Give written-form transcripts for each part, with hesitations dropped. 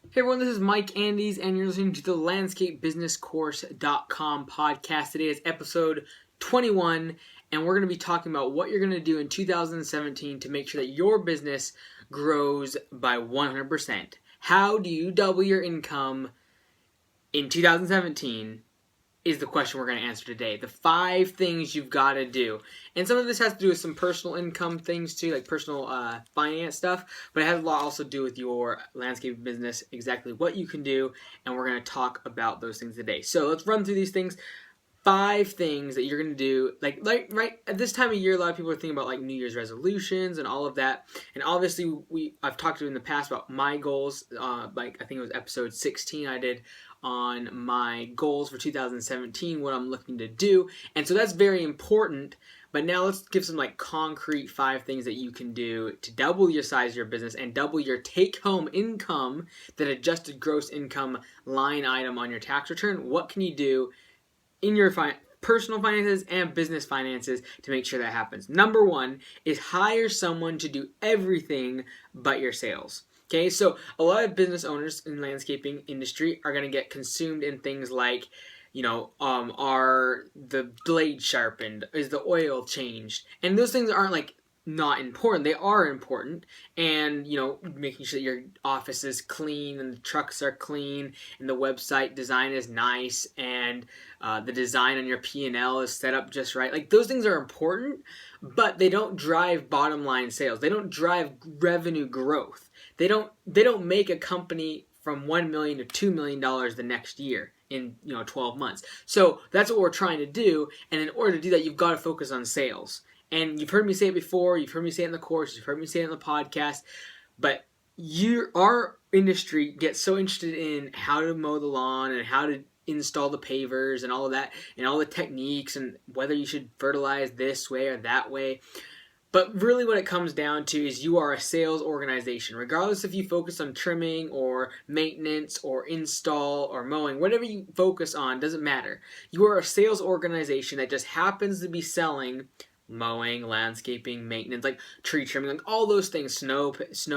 Hey everyone, this is Mike Andes, and you're listening to the LandscapeBusinessCourse.com podcast. Today is episode 21, and we're going to be talking about what you're going to do in 2017 to make sure that your business grows by 100%. How do you double your income in 2017 is the question we're going to answer today. The 5 things you've got to do. And some of this has to do with some personal income things too, like personal finance stuff, but it has a lot also to do with your landscape business, exactly what you can do, and we're going to talk about those things today. So let's run through these things. 5 things that you're going to do, like right at this time of year, a lot of people are thinking about like New Year's resolutions and all of that. And obviously, I've talked to you in the past about my goals. Like I think it was episode 16 I did on my goals for 2017, what I'm looking to do, and so that's very important. But now let's give some like concrete 5 things that you can do to double your size of your business and double your take-home income, that adjusted gross income line item on your tax return. What can you do in your personal finances and business finances to make sure that happens? Number 1 is hire someone to do everything but your sales. Okay, so a lot of business owners in the landscaping industry are going to get consumed in things like, are the blades sharpened? Is the oil changed? And those things aren't like not important. They are important, and making sure that your office is clean and the trucks are clean and the website design is nice and the design on your P&L is set up just right. Like, those things are important, but they don't drive bottom line sales. They don't drive revenue growth. They don't make a company from $1 million to $2 million the next year in 12 months. So that's what we're trying to do, and in order to do that, you've got to focus on sales. And you've heard me say it before, you've heard me say it in the course, you've heard me say it in the podcast, but our industry gets so interested in how to mow the lawn and how to install the pavers and all of that, and all the techniques, and whether you should fertilize this way or that way. But really what it comes down to is you are a sales organization. Regardless if you focus on trimming or maintenance or install or mowing, whatever you focus on, doesn't matter. You are a sales organization that just happens to be selling mowing, landscaping, maintenance, like tree trimming, like all those things, snow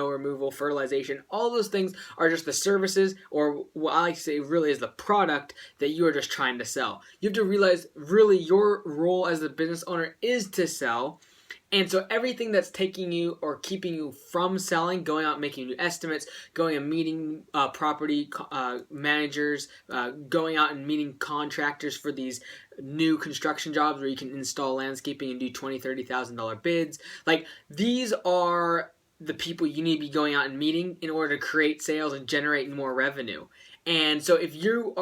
removal, fertilization, all those things are just the services, or what I like to say really is the product that you are just trying to sell. You have to realize really your role as a business owner is to sell. And so everything that's taking you or keeping you from selling, going out and making new estimates, going and meeting property managers, going out and meeting contractors for these new construction jobs where you can install landscaping and do $20,000, $30,000 bids. Like, these are the people you need to be going out and meeting in order to create sales and generate more revenue. And so if you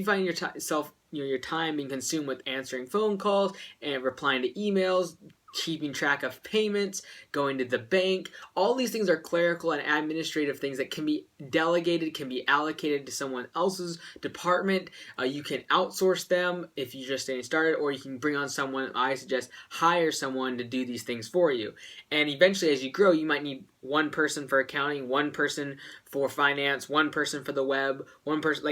find yourself your time being consumed with answering phone calls and replying to emails, keeping track of payments, going to the bank, all these things are clerical and administrative things that can be delegated, can be allocated to someone else's department. You can outsource them if you're just getting started, or you can bring on someone. I suggest hire someone to do these things for you. And eventually, as you grow, you might need one person for accounting, one person for finance, one person for the web, one person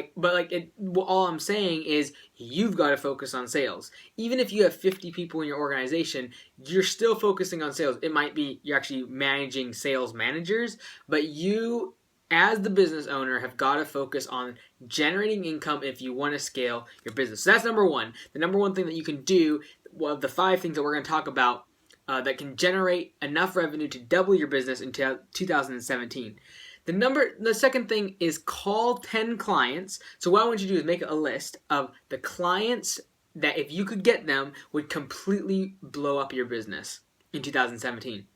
all I'm saying is you've got to focus on sales. Even if you have 50 people in your organization, you're still focusing on sales. It might be you're actually managing sales managers, but you, as the business owner, have got to focus on generating income if you want to scale your business. So that's number 1. The number 1 thing that you can do, well, the 5 things that we're going to talk about that can generate enough revenue to double your business in 2017. The second thing is call 10 clients. So what I want you to do is make a list of the clients that, if you could get them, would completely blow up your business in 2017.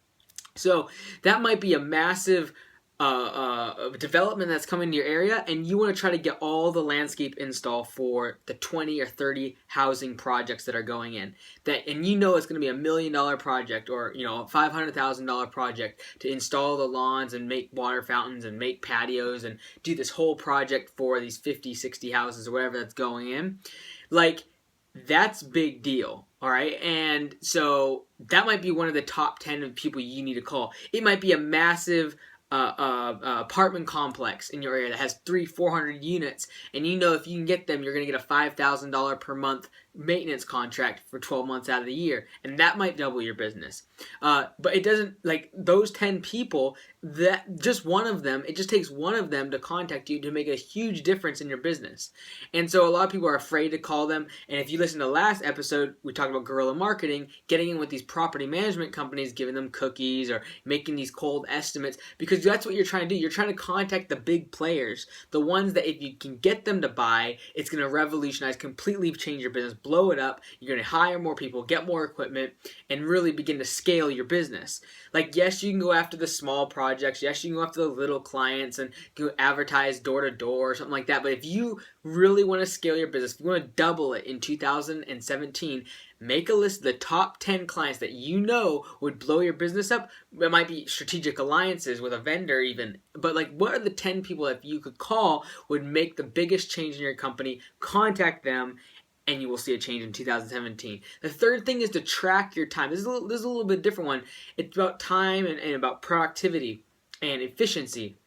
So that might be a massive development that's coming to your area, and you want to try to get all the landscape install for the 20 or 30 housing projects that are going in. And it's going to be $1 million project, or a $500,000 project to install the lawns and make water fountains and make patios and do this whole project for these 50, 60 houses or whatever that's going in. Like, that's big deal. All right, and so that might be one of the top 10 of people you need to call. It might be a massive apartment complex in your area that has 300-400 units, and if you can get them, you're going to get a $5,000 per month maintenance contract for 12 months out of the year, and that might double your business. But it doesn't, like those 10 people, that just one of them, it just takes one of them to contact you to make a huge difference in your business. And so a lot of people are afraid to call them. And if you listen to the last episode, we talked about guerrilla marketing, getting in with these property management companies, giving them cookies or making these cold estimates, because that's what you're trying to do. You're trying to contact the big players, the ones that if you can get them to buy, it's going to revolutionize, completely change your business, blow it up. You're going to hire more people, get more equipment, and really begin to scale your business. Like, yes, you can go after the small projects. Yes, you can go after the little clients and go advertise door to door or something like that. But if you really want to scale your business, if you want to double it in 2017, make a list of the top 10 clients that you know would blow your business up. It might be strategic alliances with a vendor even. But like, what are the 10 people that you could call would make the biggest change in your company? Contact them, and you will see a change in 2017. The third thing is to track your time. This is a little bit different one. It's about time and about productivity and efficiency.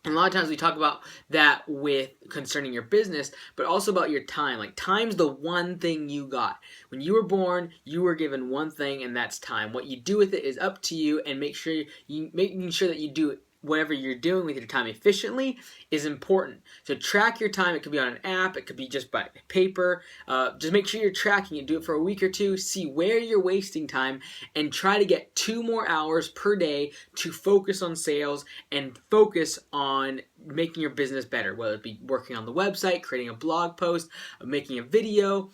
And a lot of times we talk about that with concerning your business, but also about your time. Like, time's the one thing you got. When you were born, you were given one thing, and that's time. What you do with it is up to you, and making sure that you do whatever you're doing with your time efficiently is important. So track your time. It could be on an app. It could be just by paper. Just make sure you're tracking it. Do it for a week or two. See where you're wasting time and try to get 2 more hours per day to focus on sales and focus on making your business better, whether it be working on the website, creating a blog post, making a video,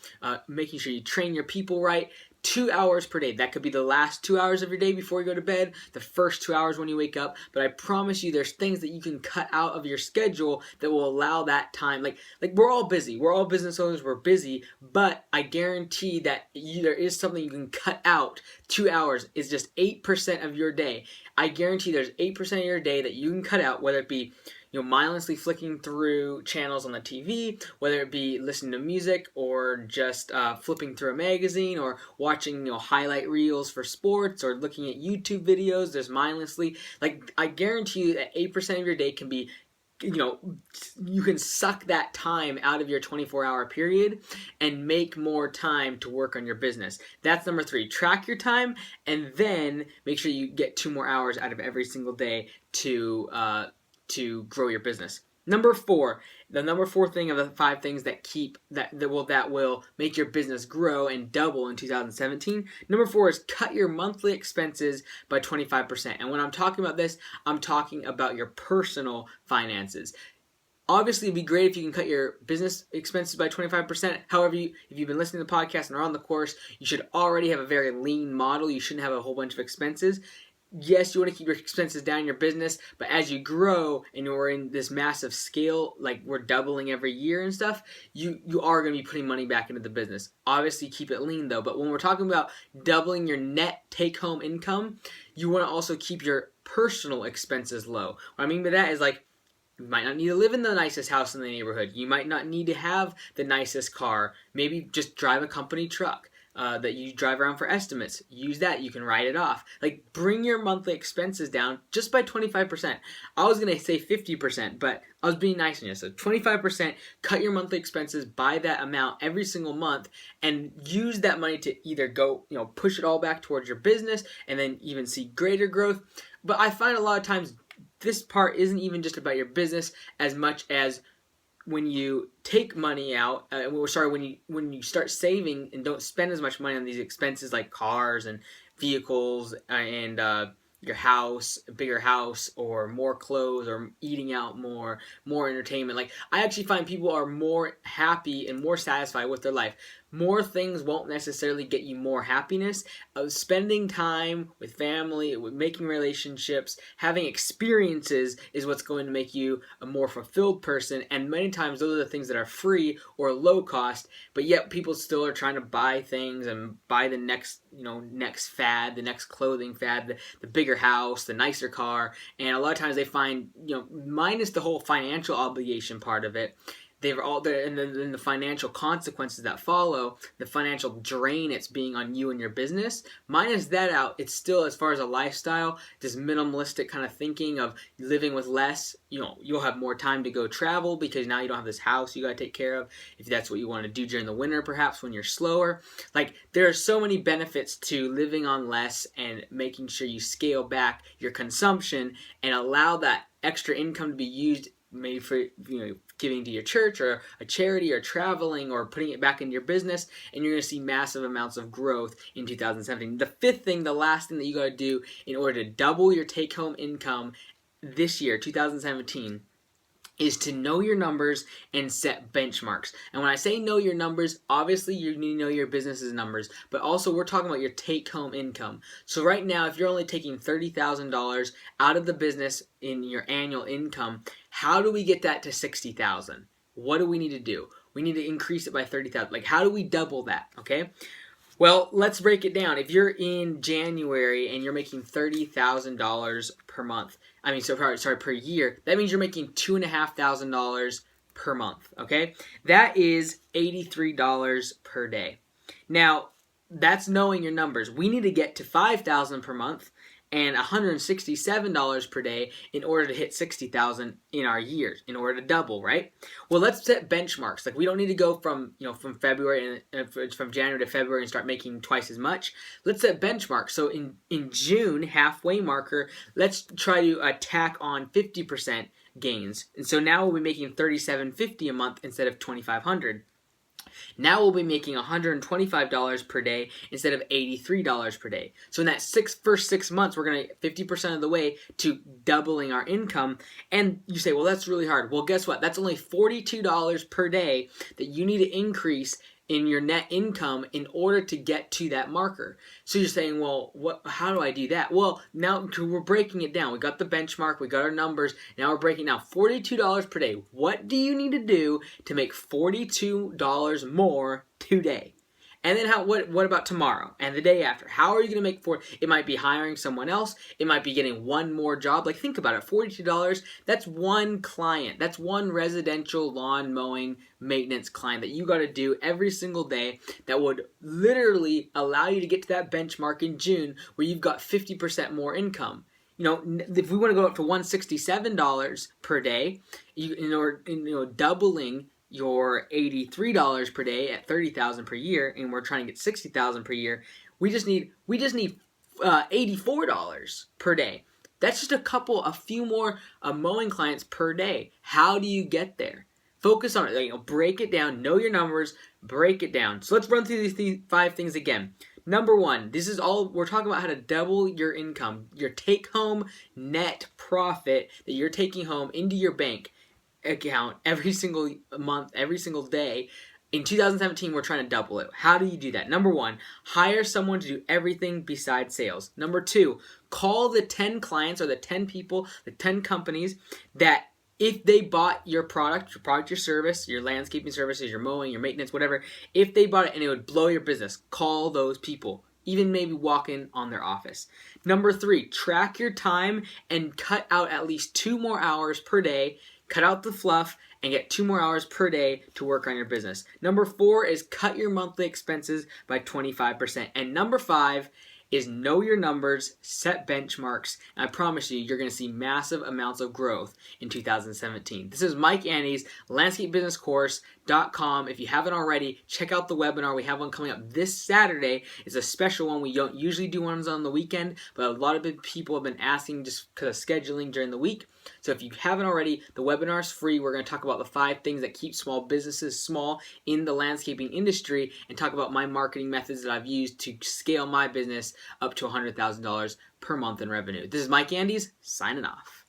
making sure you train your people right. 2 hours per day. That could be the last 2 hours of your day before you go to bed, the first 2 hours when you wake up. But I promise you, there's things that you can cut out of your schedule that will allow that time. Like we're all busy. We're all business owners. We're busy. But I guarantee that there is something you can cut out. 2 hours is just 8% of your day. I guarantee there's 8% of your day that you can cut out, whether it be mindlessly flicking through channels on the TV, whether it be listening to music or just flipping through a magazine or watching highlight reels for sports or looking at YouTube videos. There's mindlessly, like, I guarantee you that 8% of your day can be, you can suck that time out of your 24-hour period and make more time to work on your business. That's number 3. Track your time, and then make sure you get 2 more hours out of every single day to grow your business. Number 4, the number 4 thing of the 5 things that will make your business grow and double in 2017. Number 4 is cut your monthly expenses by 25%. And when I'm talking about this, I'm talking about your personal finances. Obviously, it'd be great if you can cut your business expenses by 25%. However, if you've been listening to the podcast and are on the course, you should already have a very lean model. You shouldn't have a whole bunch of expenses. Yes, you want to keep your expenses down in your business, but as you grow and you're in this massive scale, like we're doubling every year and stuff, you are going to be putting money back into the business. Obviously, keep it lean though. But when we're talking about doubling your net take-home income, you want to also keep your personal expenses low. What I mean by that is, like, you might not need to live in the nicest house in the neighborhood. You might not need to have the nicest car. Maybe just drive a company truck that you drive around for estimates. Use that. You can write it off. Like, bring your monthly expenses down just by 25%. I was going to say 50%, but I was being nice on you. So 25%, cut your monthly expenses by that amount every single month, and use that money to either go, push it all back towards your business and then even see greater growth. But I find a lot of times this part isn't even just about your business as much as when you take money out, when you start saving and don't spend as much money on these expenses like cars and vehicles and your house, a bigger house, or more clothes, or eating out more entertainment. Like, I actually find people are more happy and more satisfied with their life. More things won't necessarily get you more happiness. Spending time with family, with making relationships, having experiences is what's going to make you a more fulfilled person. And many times those are the things that are free or low cost, but yet people still are trying to buy things and buy the next fad, the next clothing fad, the bigger house, the nicer car. And a lot of times they find, minus the whole financial obligation part of it, they're all there, and then the financial consequences that follow, the financial drain it's being on you and your business. Minus that out, it's still, as far as a lifestyle, this minimalistic kind of thinking of living with less. You'll have more time to go travel because now you don't have this house you got to take care of. If that's what you want to do during the winter, perhaps when you're slower. Like, there are so many benefits to living on less and making sure you scale back your consumption and allow that extra income to be used maybe for giving to your church or a charity or traveling or putting it back into your business, and you're going to see massive amounts of growth in 2017. The fifth thing, the last thing that you got to do in order to double your take-home income this year, 2017, is to know your numbers and set benchmarks. And when I say know your numbers, obviously you need to know your business's numbers, but also we're talking about your take-home income. So right now, if you're only taking $30,000 out of the business in your annual income, how do we get that to $60,000? What do we need to do? We need to increase it by $30,000. Like, how do we double that? Okay. Well, let's break it down. If you're in January and you're making $30,000 per month, per year, that means you're making $2,500 per month, okay? That is $83 per day. Now, that's knowing your numbers. We need to get to $5,000 per month and $167 per day in order to hit $60,000 in our years, in order to double, right? Well, let's set benchmarks. Like, we don't need to go from February and from January to February and start making twice as much. Let's set benchmarks. So in June, halfway marker, let's try to attack on 50% gains. And so now we'll be making $3,750 a month instead of $2,500. Now we'll be making $125 per day instead of $83 per day. So in that first 6 months, we're going to get 50% of the way to doubling our income. And you say, well, that's really hard. Well, guess what? That's only $42 per day that you need to increase in your net income in order to get to that marker. So you're saying, well, how do I do that? Well, now we're breaking it down. We got the benchmark, we got our numbers. Now we're breaking down $42 per day. What do you need to do to make $42 more today? And then what about tomorrow and the day after? How are you going to make it might be hiring someone else. It might be getting one more job. Like, think about it. $42, that's one client. That's one residential lawn mowing maintenance client that you got to do every single day that would literally allow you to get to that benchmark in June where you've got 50% more income. If we want to go up to $167 per day, doubling your $83 per day at $30,000 per year, and we're trying to get $60,000 per year. We just need $84 per day. That's just a few more mowing clients per day. How do you get there? Focus on it. Break it down. Know your numbers. Break it down. So let's run through these 5 things again. Number 1, this is all we're talking about: how to double your income, your take-home net profit that you're taking home into your bank account every single month, every single day. In 2017, we're trying to double it. How do you do that? Number 1, hire someone to do everything besides sales. Number 2, call the 10 clients or the 10 people, the 10 companies that if they bought your product, your service, your landscaping services, your mowing, your maintenance, whatever, if they bought it and it would blow your business, call those people. Even maybe walk in on their office. Number 3, track your time and cut out at least 2 more hours per day. Cut out the fluff and get 2 more hours per day to work on your business. Number 4 is cut your monthly expenses by 25%. And number 5 is know your numbers, set benchmarks, and I promise you're going to see massive amounts of growth in 2017. This is Mike Andes, landscapebusinesscourse.com. If you haven't already, check out the webinar. We have one coming up this Saturday. It's a special one. We don't usually do ones on the weekend, but a lot of people have been asking just because of scheduling during the week. So if you haven't already, the webinar is free. We're going to talk about the 5 things that keep small businesses small in the landscaping industry and talk about my marketing methods that I've used to scale my business up to $100,000 per month in revenue. This is Mike Andes, signing off.